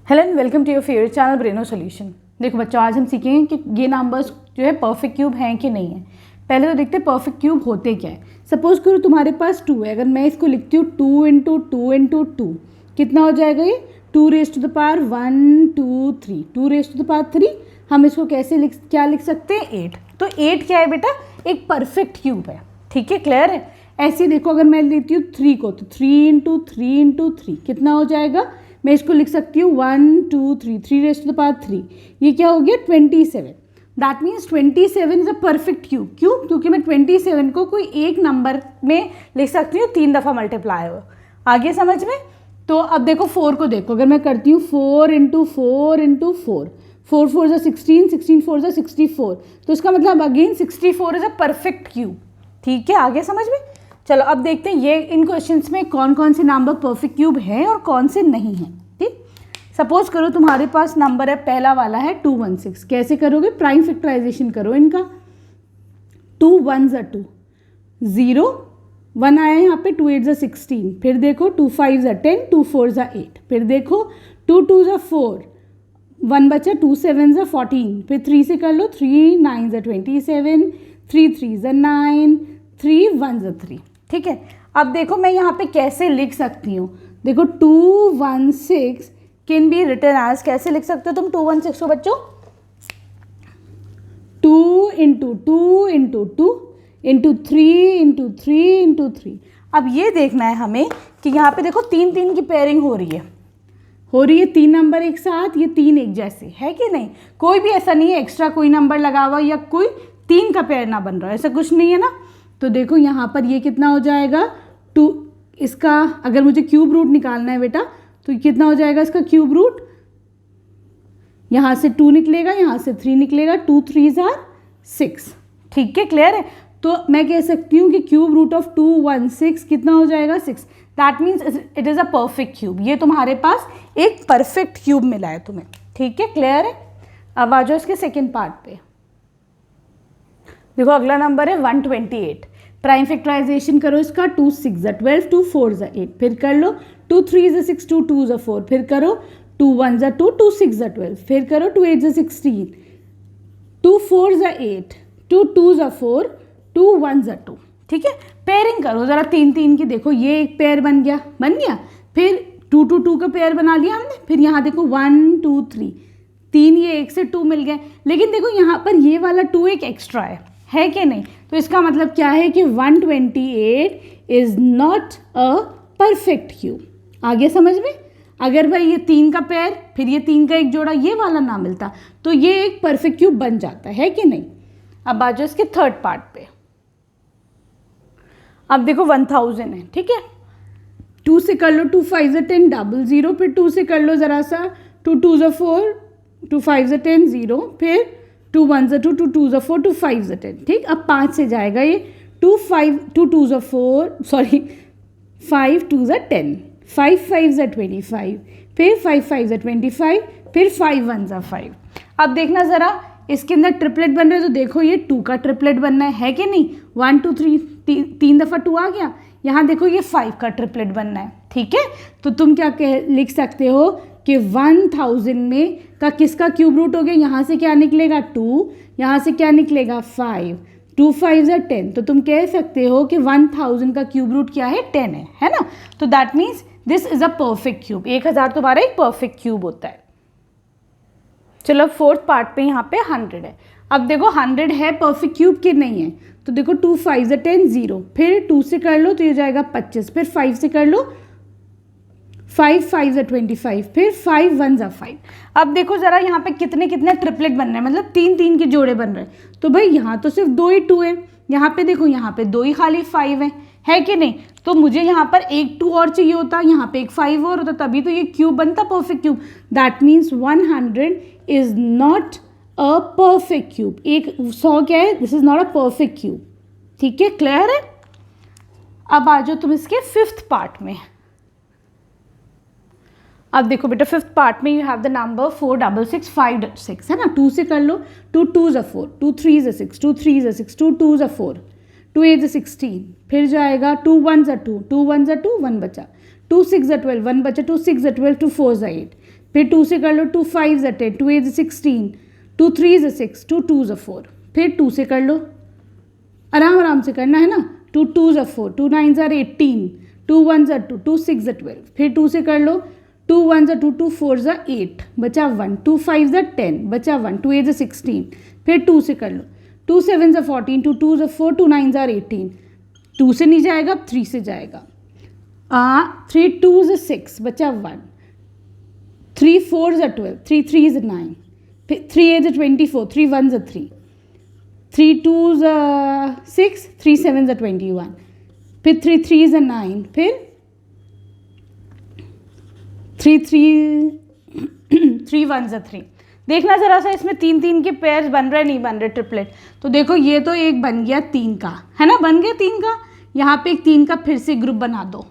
Hello and welcome to your favourite channel Breno solution. देखो बच्चों, आज हम सीखेंगे कि ये नंबर्स जो है परफेक्ट क्यूब हैं कि नहीं है। पहले तो देखते हैं परफेक्ट क्यूब होते क्या है। सपोज करो तुम्हारे पास 2 है, अगर मैं इसको लिखती हूँ 2 इंटू टू इंटू टू, कितना हो जाएगा ये 2 raise to the power 1 2 3, 2 raise to the power 3। हम इसको कैसे लिख सकते हैं 8। तो 8 क्या है बेटा, एक परफेक्ट क्यूब है। ठीक है, क्लियर है। ऐसे देखो, अगर मैं लेती हूँ 3 को तो 3 इंटू थ्री इंटू थ्री कितना हो जाएगा, मैं इसको लिख सकती हूँ 1 2 3, 3 रेज़ टू द पावर 3। ये क्या हो गया 27। That means 27 is a perfect cube. क्यों? क्योंकि मैं 27 को कोई एक नंबर में लिख सकती हूँ 3 दफ़ा मल्टीप्लाई हो। आगे समझ में? तो अब देखो 4 को देखो, अगर मैं करती हूँ 4 इंटू फोर इंटू फोर, 4 4 ज़ा 16, 16 4 ज़ा 64, तो इसका मतलब again 64 is a perfect cube. ठीक है, आगे समझ में? चलो अब देखते हैं ये इन क्वेश्चंस में कौन कौन से नंबर परफेक्ट क्यूब हैं और कौन से नहीं हैं। ठीक, सपोज करो तुम्हारे पास नंबर है, पहला वाला है 216। कैसे करोगे? प्राइम फैक्टराइजेशन करो इनका। 2 1 ज़ा 2, 0 1 आया यहाँ पे, 2 8 ज़ा 16, फिर देखो 2 5 ज़ा 10, 2 4 ज़ा 8, फिर देखो 2 2 ज़ा 4, 1 बचा, 2 7 ज़ा 14, फिर 3 से कर लो, 3 9 ज़ा 27, 3 3 ज़ा 9, 3 1 ज़ा 3। ठीक है, अब देखो मैं यहाँ पे कैसे लिख सकती हूँ। देखो 216 कैन बी रिटन एज, कैसे लिख सकते हो तुम 216 को बच्चों? 2 into two into two into three into three into three. अब ये देखना है हमें कि यहाँ पे देखो 3 3 की पेयरिंग हो रही है 3 नंबर एक साथ, ये 3 एक जैसे है कि नहीं। कोई भी ऐसा नहीं है एक्स्ट्रा कोई नंबर लगा हुआ या कोई 3 का पेयर ना बन रहा है, ऐसा कुछ नहीं है ना। तो देखो यहाँ पर ये कितना हो जाएगा 2, इसका अगर मुझे क्यूब रूट निकालना है बेटा तो कितना हो जाएगा इसका क्यूब रूट, यहाँ से 2 निकलेगा, यहाँ से 3 निकलेगा, 2 3 आर 6। ठीक है, क्लियर है। तो मैं कह सकती हूँ कि क्यूब रूट ऑफ 216 कितना हो जाएगा 6। That means it is a perfect cube. ये तुम्हारे पास एक परफेक्ट क्यूब मिला है तुम्हें। ठीक है, क्लियर है। अब आ जाओ इसके सेकेंड पार्ट पे। देखो अगला नंबर है 128। प्राइम फैक्टराइजेशन करो इसका, 2 6 ज़ा 12, 2 4 ज़ा 8, फिर कर लो 2 3 ज़ा 6, 2 2 ज़ा 4, फिर करो 2 1 ज़ा 2, 2 6 ज़ा 12, फिर करो 2 8 ज़ा 16, 2 4 ज़ा 8, 2 2 ज़ा 4, 2 1 ज़ा 2। ठीक है, पेयरिंग करो ज़रा 3 3 की। देखो ये एक पेयर बन गया, फिर 2 2 2 का पेयर बना लिया हमने, फिर यहाँ देखो 1 2 3, 3 ये एक से 2 मिल गए। लेकिन देखो यहाँ पर ये वाला 2 एक एक्स्ट्रा है कि नहीं। तो इसका मतलब क्या है कि 128 is not a perfect cube. आगे समझ में? अगर भाई ये 3 का पेयर फिर ये 3 का एक जोड़ा ये वाला ना मिलता तो ये एक परफेक्ट क्यूब बन जाता है कि नहीं। अब आ जाओ इसके थर्ड पार्ट पे। अब देखो 1000 है, ठीक है। 2 से कर लो, 2 5 ज़ा 10 डबल 0, फिर 2 से कर लो ज़रा सा, 2 2 ज़ा 4, 2 5 ज़ा 10 0, फिर 2 1 ज़ा 2, 2 2 ज़ा 4, 2 5 ज़ा 10। ठीक, अब 5 से जाएगा ये 2 2 ज़ा 4, सॉरी 5 2 ज़ा 10, 5 5 ज़ा 25, फिर 5 5 ज़ा 25, फिर 5 1 ज़ा 5। अब देखना ज़रा इसके अंदर ट्रिपलेट बन रहे हैं, तो देखो ये 2 का ट्रिपलेट बनना है कि नहीं। 1 2 3, 3 दफ़ा 2 आ गया। यहाँ देखो ये 5 का ट्रिपलेट बनना है। ठीक है, तो तुम क्या लिख सकते हो कि 1000 में का किसका क्यूब रूट हो गया, यहाँ से क्या निकलेगा 2, यहाँ से क्या निकलेगा 5, 2 5 ज़ा 10। तो तुम कह सकते हो कि 1000 का क्यूब रूट क्या है 10 है ना। तो that means this is a perfect cube. 1000 तुम्हारा एक परफेक्ट क्यूब होता है। चलो फोर्थ पार्ट पे यहाँ पे 100 है। अब देखो 100 है परफेक्ट क्यूब कि नहीं है। तो देखो 2 5 ज़ा 10 0, फिर 2 से कर लो तो ये जाएगा 25, फिर 5 से कर लो 5 5 ज़ा 25, फिर 5 1 ज़ा 5। अब देखो ज़रा यहाँ पे कितने कितने ट्रिपलेट बन रहे हैं, मतलब 3 3 के जोड़े बन रहे हैं। तो भाई यहाँ तो सिर्फ 2 ही 2 है, यहाँ पे देखो यहाँ पे 2 ही खाली 5 है कि नहीं। तो मुझे यहाँ पर एक 2 और चाहिए होता, यहाँ पे एक 5 और होता, तभी तो ये क्यूब बनता perfect cube. That means 100 is not a perfect cube. एक 100 क्या है, this is not a perfect cube. ठीक है, क्लियर है। अब आ जाओ तुम इसके फिफ्थ पार्ट में। अब देखो बेटा फिफ्थ पार्ट में यू हैव द नंबर 4 6 6 5 6 है ना। 2 से कर लो, 2 2 ज़ा 4, 2 3 ज़ा 6, 2 3 ज़ा 6, 2 2 ज़ा 4, 2 8 ज़ा 16, फिर जाएगा 2 1 ज़ा 2, 2 1 ज़ा 2, 1 बचा, 2 6 ज़ा 12, 1 बचा, 2 6 ज़ा 12, 2 4 ज़ा 8, फिर 2 से कर लो, 2 5 ज़ा 10, 2 8 ज़ा 16, 2 3 ज़ा 6, 2 2 ज़ा 4, फिर 2 से कर लो, आराम आराम से करना है ना, 2 2 ज़ा 4, 2 9 ज़ा 18, 2 1 ज़ा 2, 2 6 ज़ा 12, फिर 2 से कर लो, 2 1 ज़ा 2, 2 4 ज़ा 8, बचा 1, 2 5 ज़ा 10, बचा 1, 2 8 ज़ा 16, फिर 2 से कर लो, 2 7 ज़ा 14, 2 2 ज़ा 4, 2 9 ज़ा 18, 2 से नहीं जाएगा, 3 से जाएगा, 3 2 ज़ा 6, बचा 1, 3 4 ज़ा 12, 3 3 ज़ा 9, फिर 3 8 ज़ा 24, 3 1 ज़ा 3, 3 2 ज़ा 6, 3 7 ज़ा 21, फिर 3 3 ज़ा 9, फिर 3 1 ज़ा 3। देखना ज़रा सा इसमें 3 3 के पेयर्स बन रहे नहीं बन रहे ट्रिपलेट। तो देखो ये तो एक बन गया 3 का, है ना, बन गया 3 का। यहाँ पे एक 3 का फिर से ग्रुप बना दो,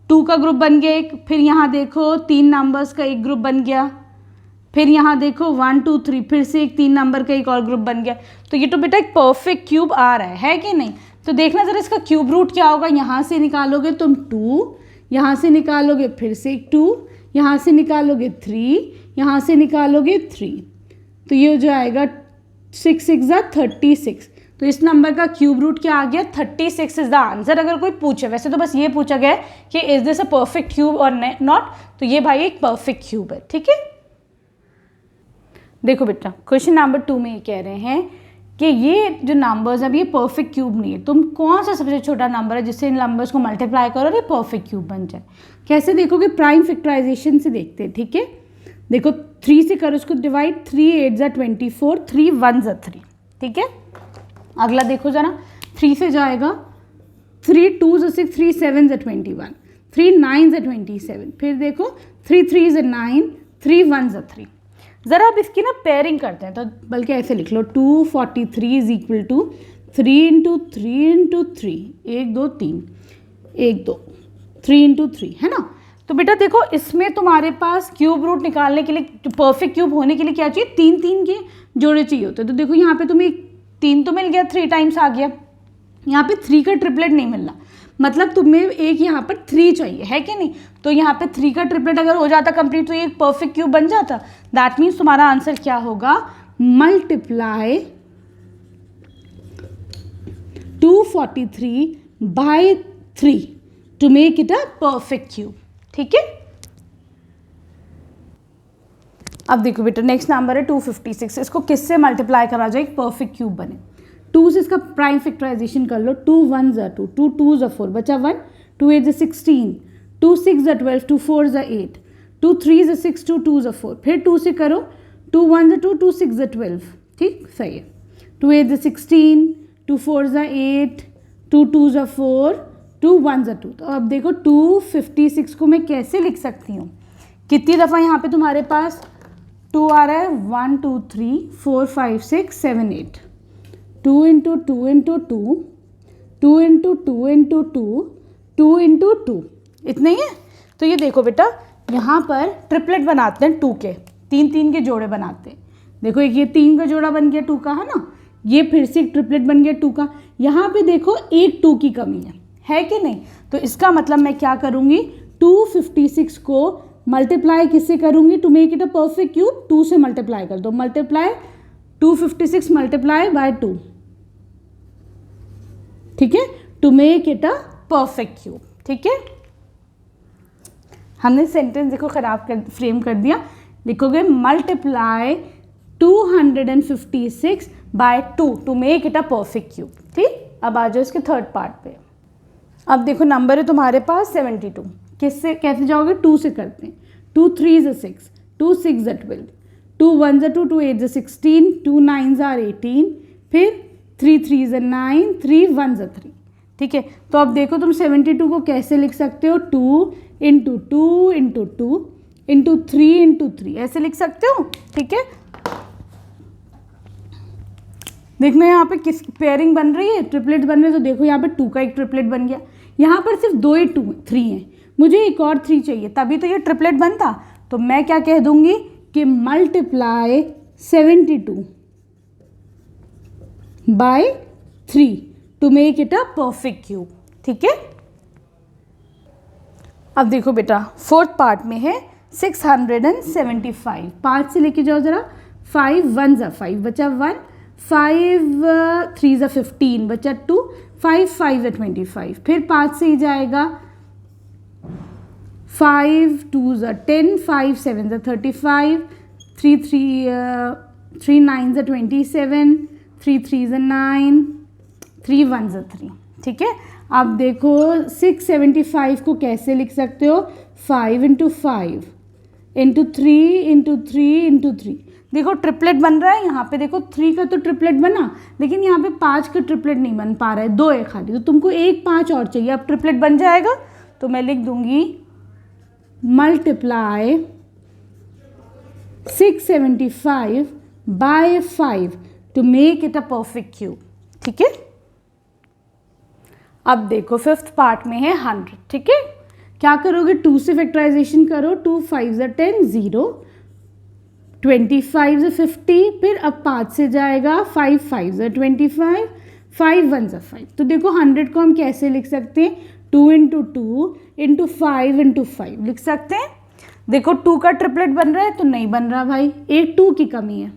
2 का ग्रुप बन गया एक, फिर यहाँ देखो 3 नंबर्स का एक ग्रुप बन गया, फिर यहाँ देखो 1 2 3 फिर से एक 3 नंबर का एक और ग्रुप बन गया। तो ये तो बेटा एक परफेक्ट क्यूब आ रहा है कि नहीं। तो देखना ज़रा इसका क्यूब रूट क्या होगा। यहाँ से निकालोगे तुम 2, यहाँ से निकालोगे फिर से एक 2, यहाँ से निकालोगे 3, यहाँ से निकालोगे 3, तो ये हो जाएगा 6 6 ज़ा 36। तो इस नंबर का क्यूब रूट क्या आ गया, 36 इज द आंसर। अगर कोई पूछे, वैसे तो बस ये पूछा गया है कि is this a perfect cube और नॉट, तो ये भाई एक परफेक्ट क्यूब है। ठीक है, देखो बेटा क्वेश्चन नंबर 2 में ये कह रहे हैं कि ये जो नंबर्स है ये परफेक्ट क्यूब नहीं है। तुम कौन सा सबसे छोटा नंबर है जिससे इन नंबर्स को मल्टीप्लाई करो और ये परफेक्ट क्यूब बन जाए। कैसे देखोगे, प्राइम फैक्टराइजेशन से देखते हैं। ठीक है, देखो 3 से करो उसको डिवाइड, 3 8 ज़ा 24, 3 1 ज़ा 3। ठीक है, अगला देखो जरा, 3 से जाएगा, 3 2 ज़ा 6, 3 7 ज़ा 21, 3 9 ज़ा 27, फिर देखो 3 3 ज़ा 9, 3 1 ज़ा 3। ज़रा अब इसकी ना पेयरिंग करते हैं, तो बल्कि ऐसे लिख लो, 243 is equal to 3 into 3 into 3, 1 2 3, 1 2 3 into 3, है ना। तो बेटा देखो इसमें तुम्हारे पास क्यूब रूट निकालने के लिए, परफेक्ट क्यूब होने के लिए क्या चाहिए, 3 3 के जोड़े चाहिए होते हैं। तो देखो यहाँ पे तुम्हें 3 तो मिल गया, 3 टाइम्स आ गया। यहाँ पे 3 का ट्रिपलेट नहीं मिल रहा, मतलब तुम्हें एक यहाँ पर 3 चाहिए, है कि नहीं। तो यहाँ पे 3 का ट्रिपलेट अगर हो जाता कंप्लीट तो ये एक परफेक्ट क्यूब बन जाता। दैट मीन्स तुम्हारा आंसर क्या होगा, multiply 243 by 3 to make it a perfect cube. ठीक है, अब देखो बेटा नेक्स्ट नंबर है 256। इसको किससे मल्टीप्लाई करा जाए एक परफेक्ट क्यूब बने। 2 से इसका प्राइम फैक्टराइजेशन कर लो, 2 1 ज़ा 2, 2 2 ज़ा 4, बचा 1, 2 8 ज़ा 16, 2 6 ज़ा 12, 2 4 ज़ा 8, 2 3 ज़ा 6, 2 2 ज़ा 4, फिर 2 से करो, 2 1 ज़ा 2, 2 6 ज़ा 12। ठीक, सही है। 2 8 ज़ा 16, 2 4 ज़ा 8, 2 2 ज़ा 4, 2 1 ज़ा 2। तो अब देखो 256 को मैं कैसे लिख सकती हूँ, कितनी दफ़ा यहाँ पे तुम्हारे पास 2 आ रहा है, 1 2 3 4 5 6 7 8, 2 into 2 into 2, 2 into 2 into 2, 2 into 2, इतना ही है। तो ये देखो बेटा यहाँ पर ट्रिपलेट बनाते हैं 2 के, 3 3 के जोड़े बनाते हैं। देखो एक ये 3 का जोड़ा बन गया 2 का, है ना, ये फिर से एक ट्रिपलेट बन गया 2 का। यहाँ पे देखो एक 2 की कमी है कि नहीं। तो इसका मतलब मैं क्या करूँगी, 256 को मल्टीप्लाई किससे करूँगी to make it a perfect cube, 2 से मल्टीप्लाई कर दो, मल्टीप्लाई 256 मल्टीप्लाई बाय 2। ठीक है, to make it a perfect cube. ठीक है, हमने सेंटेंस देखो खराब कर फ्रेम कर दिया। लिखोगे multiply 256 by 2 to make it a perfect cube. ठीक, अब आ जाओ इसके थर्ड पार्ट पे। अब देखो नंबर है तुम्हारे पास 72, किससे कैसे जाओगे, 2 से करते हैं। 2 3 ज़ा 6, 2 6 ज़ा 12, 2 1 ज़ा 2, 2 8 ज़ा 16, 2 9 ज़ा 18, फिर 3 3 ज़ा 9, 3 1 ज़ा 3। ठीक है, तो अब देखो तुम 72 को कैसे लिख सकते हो, 2 इंटू 2 इंटू 2 इंटू 3 इंटू 3, ऐसे लिख सकते हो। ठीक है, देखना यहाँ पे किस पेयरिंग बन रही है, ट्रिपलेट बन रहे हैं। तो देखो यहाँ पे 2 का एक ट्रिपलेट बन गया, यहाँ पर सिर्फ 2 ही 3 हैं, मुझे एक और 3 चाहिए तभी तो ये ट्रिपलेट बनता। तो मैं क्या कह दूंगी कि multiply 72 by 3 to make it a perfect cube. ठीक है, अब देखो बेटा फोर्थ पार्ट में है 675। 5 से लेके जाओ ज़रा, 5 1 ज़ा 5 बचा 1, 5 3 ज़ा 15 बचा 2, 5 5 ज़ा 25। फिर 5 से ही जाएगा, 5 2 ज़ा 10, 5 7 ज़ा 35, 3 9 ज़ा 27, 3 3 ज़ा 9, 3 1 ज़ा 3। ठीक है, अब देखो 675 को कैसे लिख सकते हो, 5 इंटू 5 इंटू 3 इंटू 3 इंटू 3। देखो ट्रिपलेट बन रहा है यहाँ पे, देखो 3 का तो ट्रिपलेट बना, लेकिन यहाँ पे 5 का ट्रिपलेट नहीं बन पा रहा है, 2 है खाली, तो तुमको एक 5 और चाहिए। अब ट्रिपलेट बन जाएगा, तो मैं लिख दूंगी multiply 675 by 5 to make it a perfect cube. ठीक है, अब देखो फिफ्थ पार्ट में है 100। ठीक है, क्या करोगे, 2 से फैक्टराइजेशन करो, 2 5 ज़ा 10 0, 25 ज़ा 50, फिर अब 5 से जाएगा, 5 5 ज़ा 25, 5 1 ज़ा 5। तो देखो 100 को हम कैसे लिख सकते हैं, 2 इंटू 2 इंटू 5 इंटू 5 लिख सकते हैं। देखो 2 का ट्रिपलेट बन रहा है तो नहीं बन रहा भाई, एक 2 की कमी है।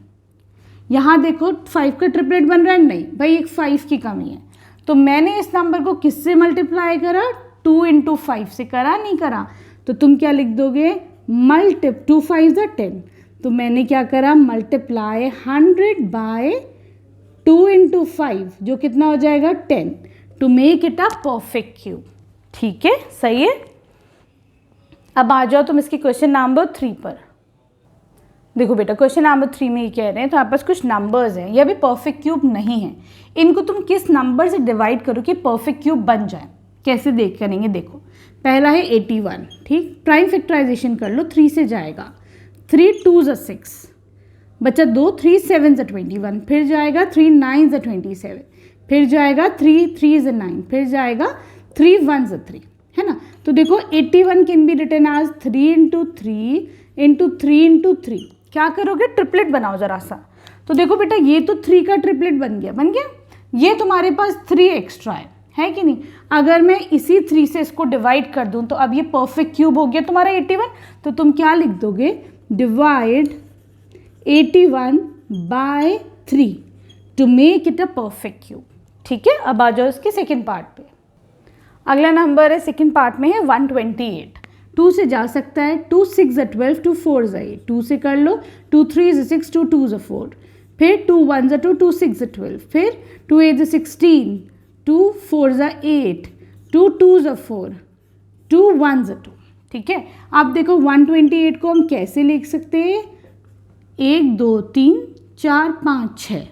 यहाँ देखो 5 का ट्रिपलेट बन रहा है, नहीं भाई, एक 5 की कमी है। तो मैंने इस नंबर को किससे मल्टीप्लाई करा, 2 इंटू 5 से करा, नहीं करा, तो तुम क्या लिख दोगे, 2 5 ज़ा 10। तो मैंने क्या करा, मल्टीप्लाई 100 बाय 2 इंटू 5, जो कितना हो जाएगा 10, to make it a perfect cube. ठीक है, सही है। अब आ जाओ तुम इसकी क्वेश्चन नंबर 3 पर। देखो बेटा, क्वेश्चन नंबर 3 में ये कह रहे हैं, तो आपके पास कुछ नंबर्स हैं, ये अभी परफेक्ट क्यूब नहीं है, इनको तुम किस नंबर से डिवाइड करो कि परफेक्ट क्यूब बन जाए। कैसे देख करेंगे, देखो पहला है 81। ठीक, प्राइम फैक्टराइजेशन कर लो, 3 से जाएगा, 3 2 ज़ा 6 बचा 2, 3 7 ज़ा 21, फिर जाएगा 3 9 ज़ा 27, फिर जाएगा 3 3 ज़ा 9, फिर जाएगा 3 1 ज़ा 3, है ना। तो देखो 81 can be written as 3 into 3 into 3 into 3। क्या करोगे, ट्रिपलेट बनाओ जरा सा। तो देखो बेटा, ये तो 3 का ट्रिपलेट बन गया, ये तुम्हारे पास 3 एक्स्ट्रा है कि नहीं। अगर मैं इसी 3 से इसको डिवाइड कर दूं तो अब ये परफेक्ट क्यूब हो गया तुम्हारा 81। तो तुम क्या लिख दोगे, divide 81 by 3 to make it a perfect cube. ठीक है, अब आ जाओ इसके सेकेंड पार्ट पे। अगला नंबर है सेकेंड पार्ट में है 128। 2 से जा सकता है, 2 6 ज़ा 12, 2 4 ज़ा 8, 2 से कर लो, 2 3 ज़ा 6, 2 2 ज़ा 4, फिर 2 1 ज़ा 2, 2 6 ज़ा 12, फिर 2 8 ज़ा 16, 2 4 ज़ा 8, 2 2 ज़ा 4, 2 1 ज़ा 2। ठीक है, अब देखो 128 को हम कैसे लिख सकते हैं, 1 2 3 4 5 6,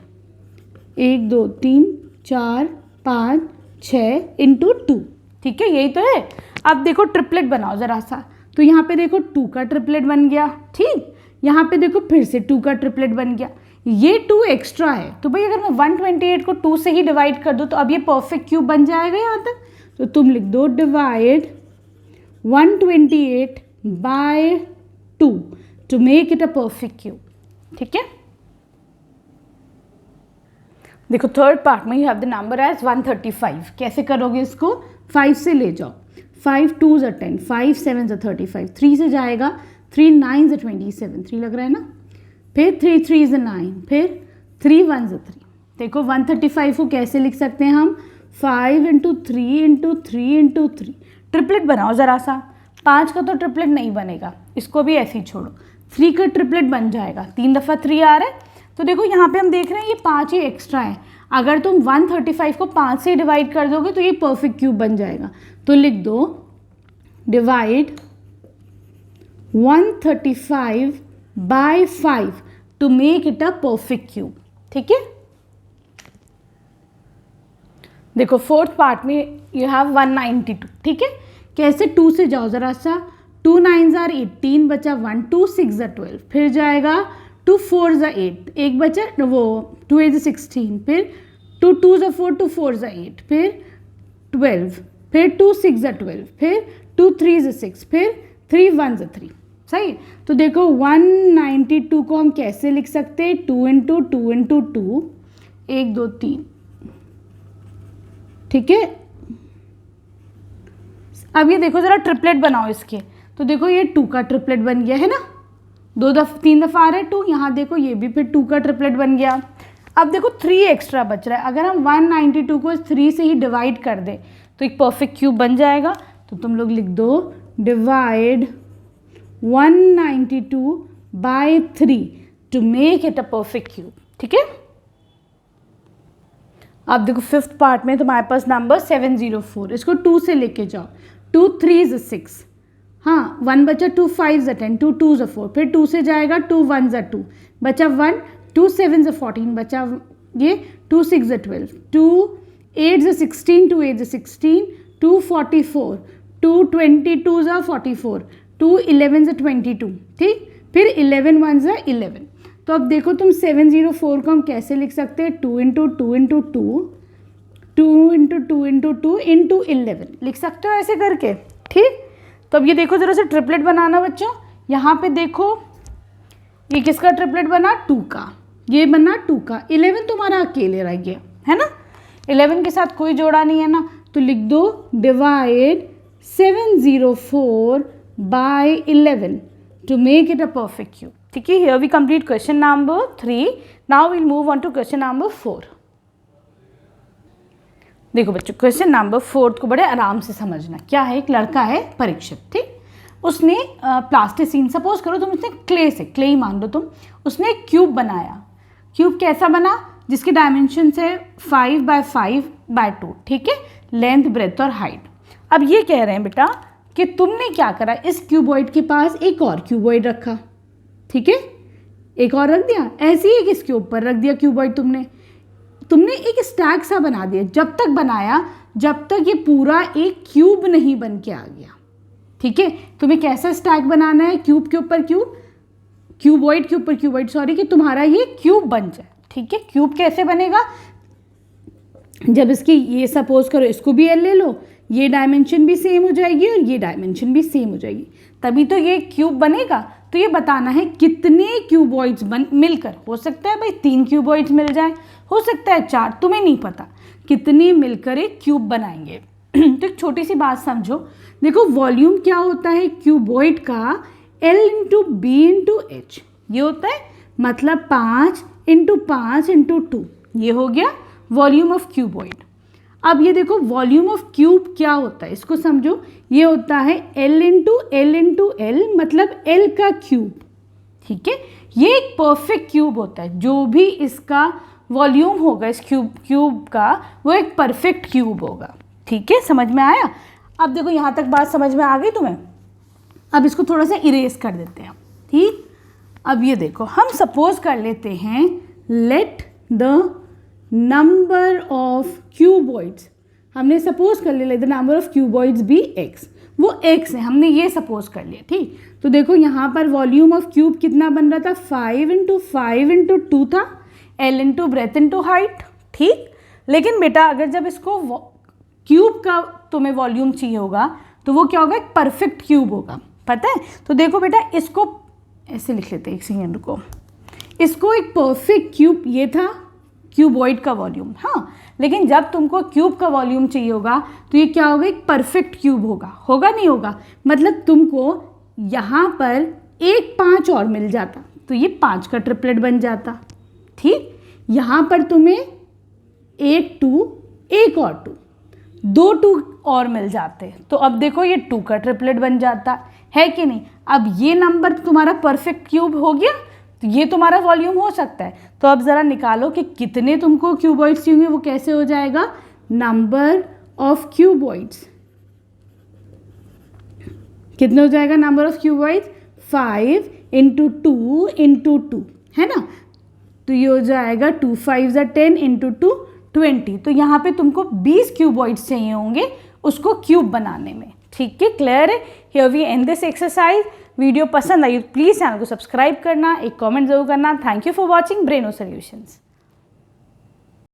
1 2 3 4 5 6 इंटू 2। ठीक है, यही तो है। अब देखो ट्रिपलेट बनाओ ज़रा सा, तो यहाँ पे देखो 2 का ट्रिपलेट बन गया, ठीक, यहाँ पे देखो फिर से 2 का ट्रिपलेट बन गया, ये 2 एक्स्ट्रा है। तो भाई अगर मैं 128 को 2 से ही डिवाइड कर दूँ तो अब ये परफेक्ट क्यूब बन जाएगा यहाँ तक। तो तुम लिख दो divide 128 by 2 to make it a perfect cube. ठीक है, देखो थर्ड पार्ट में you have the number as 135। कैसे करोगे इसको, 5 से ले जाओ, 5 2 ज़ा 10, 5 7 ज़ा 35, 3 से जाएगा, 3 9 ज़ा 27, 3 लग रहा है ना, फिर 3 3 ज़ा 9, फिर 3 1 ज़ा 3। देखो 135 को कैसे लिख सकते हैं हम, 5 इंटू 3 इंटू 3 इंटू 3। ट्रिपलेट बनाओ ज़रा सा, 5 का तो ट्रिपलेट नहीं बनेगा, इसको भी ऐसे ही छोड़ो, 3 का ट्रिपलेट बन जाएगा, 3 दफ़ा 3 आ रहा है। तो देखो यहाँ पे हम देख रहे हैं ये 5 ही एक्स्ट्रा है, अगर तुम 135 को 5 से डिवाइड कर दोगे तो ये परफेक्ट क्यूब बन जाएगा। तो लिख दो divide 135 by 5 to make it a perfect cube. ठीक है, देखो फोर्थ पार्ट में यू हैव 192। ठीक है, कैसे, 2 से जाओ ज़रा सा, 2 9 ज़ा 18 बचा 1, 2 6 ज़ा 12, फिर जाएगा 2 4 ज़ा 8, एक बचा वो 2 8 ज़ा 16, फिर 2 2 ज़ा 4, 2 4 ज़ा 8, फिर 12, फिर 2 6 ज़ा 12, फिर 2 3 ज़ा 6, फिर 3 1 ज़ा 3। सही, तो देखो 192 को हम कैसे लिख सकते हैं, 2 इंटू 2 इंटू 2, 1 2 3। ठीक है, अब ये देखो ज़रा ट्रिपलेट बनाओ इसके, तो देखो ये 2 का ट्रिपलेट बन गया है ना, 3 दफ़ा आ रहा है 2, यहाँ देखो ये भी फिर 2 का ट्रिपलेट बन गया। अब देखो 3 एक्स्ट्रा बच रहा है, अगर हम 192 को 3 से ही डिवाइड कर दें तो एक परफेक्ट क्यूब बन जाएगा। तो तुम लोग लिख दो divide 192 by 3 to make it a perfect cube. ठीक है, अब देखो 5th पार्ट में तुम्हारे पास नंबर 704, इसको 2 से लेके जाओ, 2 3 6, हाँ 1 बचा, 2 5 10, 2 2 4, फिर 2 से जाएगा 2 1 2, बचा 1, 2 7 14, बचा ये 2 6 12, 2 8 16, 2 8 16, 2 44, 2 22 44, 2 11 22, ठीक, फिर 11 1 11। तो अब देखो तुम 704 को हम कैसे लिख सकते हैं, 2 into 2 into 2, 2 into 2 into 2 into 11 लिख सकते हो ऐसे करके। ठीक, तो अब ये देखो जरा से ट्रिपलेट बनाना बच्चों, यहाँ पे देखो ये किसका ट्रिपलेट बना, 2 का, ये बना 2 का, 11 तुम्हारा अकेले रह गया है ना, 11 के साथ कोई जोड़ा नहीं है ना, तो लिख दो divide 704 bye 11 to make it a perfect cube। ठीक है, here we complete question number 3। now we'll move on to question number 4। देखो बच्चों क्वेश्चन नंबर 4 को बड़े आराम से समझना। क्या है, एक लड़का है परीक्षित, ठीक, उसने प्लास्टिसिन, सपोज करो तुम उसने क्ले से, क्ले ही मान लो तुम, उसने एक क्यूब बनाया। क्यूब कैसा बना, जिसके डायमेंशन है 5 बाय 5 बाय 2, ठीक है, लेंथ ब्रेथ और हाइट। अब ये कह रहे हैं बेटा कि तुमने क्या करा, इस क्यूबॉइड के पास एक और क्यूबॉइड रखा, ठीक है, एक और रख दिया, ऐसे ही एक इसके ऊपर रख दिया क्यूबॉइड, तुमने एक स्टैक सा बना दिया। जब तक बनाया जब तक ये पूरा एक क्यूब नहीं बन के आ गया। ठीक है, तुम्हें कैसा स्टैक बनाना है, क्यूब के ऊपर क्यूब, क्यूबॉइड के ऊपर क्यूबॉइड, सॉरी, कि तुम्हारा ये क्यूब बन जाए। ठीक है, क्यूब कैसे बनेगा, जब इसकी ये सपोज करो इसको भी एल ले लो, ये डायमेंशन भी सेम हो जाएगी और ये डायमेंशन भी सेम हो जाएगी, तभी तो ये क्यूब बनेगा। तो ये बताना है कितने क्यूबॉइड्स मिलकर, हो सकता है भाई 3 क्यूबॉइड्स मिल जाए, हो सकता है 4, तुम्हें नहीं पता, कितने मिलकर एक क्यूब बनाएंगे। तो एक छोटी सी बात समझो, देखो वॉल्यूम क्या होता है क्यूबॉइड का, L into b into h, ये होता है, मतलब 5 इंटू 5 इंटू 2, ये हो गया वॉल्यूम ऑफ क्यूबॉइड। अब ये देखो वॉल्यूम ऑफ क्यूब क्या होता है, इसको समझो, ये होता है L इंटू एल, मतलब L का क्यूब। ठीक है, ये एक परफेक्ट क्यूब होता है, जो भी इसका वॉल्यूम होगा इस क्यूब का, वो एक परफेक्ट क्यूब होगा। ठीक है, समझ में आया। अब देखो यहाँ तक बात समझ में आ गई तुम्हें। अब इसको थोड़ा सा इरेज कर देते हैं, ठीक। अब ये देखो हम सपोज कर लेते हैं, let the number of cuboids, हमने सपोज कर लिया the number of cuboids be x, वो x है, हमने ये सपोज कर लिया, ठीक। तो देखो यहाँ पर वॉल्यूम ऑफ क्यूब कितना बन रहा था, 5 इंटू 5 इंटू 2 था, L into breadth into height, ठीक। लेकिन बेटा अगर जब इसको क्यूब का तुम्हें वॉल्यूम चाहिए होगा तो वो क्या होगा, एक परफेक्ट क्यूब होगा, पता है। तो देखो बेटा इसको ऐसे लिख लेते हैं, एक सेकेंड को, इसको एक परफेक्ट क्यूब, ये था क्यूबॉइड का वॉल्यूम, हाँ, लेकिन जब तुमको क्यूब का वॉल्यूम चाहिए होगा तो ये क्या होगा, एक परफेक्ट क्यूब होगा, होगा नहीं होगा, मतलब तुमको यहाँ पर एक 5 और मिल जाता तो ये 5 का ट्रिपलेट बन जाता, ठीक। यहाँ पर तुम्हें एक 2, एक और 2, 2 2 और मिल जाते, तो अब देखो ये 2 का ट्रिपलेट बन जाता है कि नहीं। अब ये नंबर तुम्हारा परफेक्ट क्यूब हो गया, तो ये तुम्हारा वॉल्यूम हो सकता है। तो अब ज़रा निकालो कि कितने तुमको क्यूबॉइड्स चाहिए, वो कैसे हो जाएगा, नंबर ऑफ क्यूबॉइड्स, कितने हो जाएगा number of cuboids, 5 into 2 into 2, है ना। तो ये हो जाएगा 2 5 10 इंटू 2 20। तो यहाँ पे तुमको 20 क्यूबॉइड्स चाहिए होंगे उसको क्यूब बनाने में, ठीक है, क्लियर है। Here we end this exercise. Video पसंद आई प्लीज़ चैनल को सब्सक्राइब करना, एक कमेंट जरूर करना। Thank you for watching Breno solutions.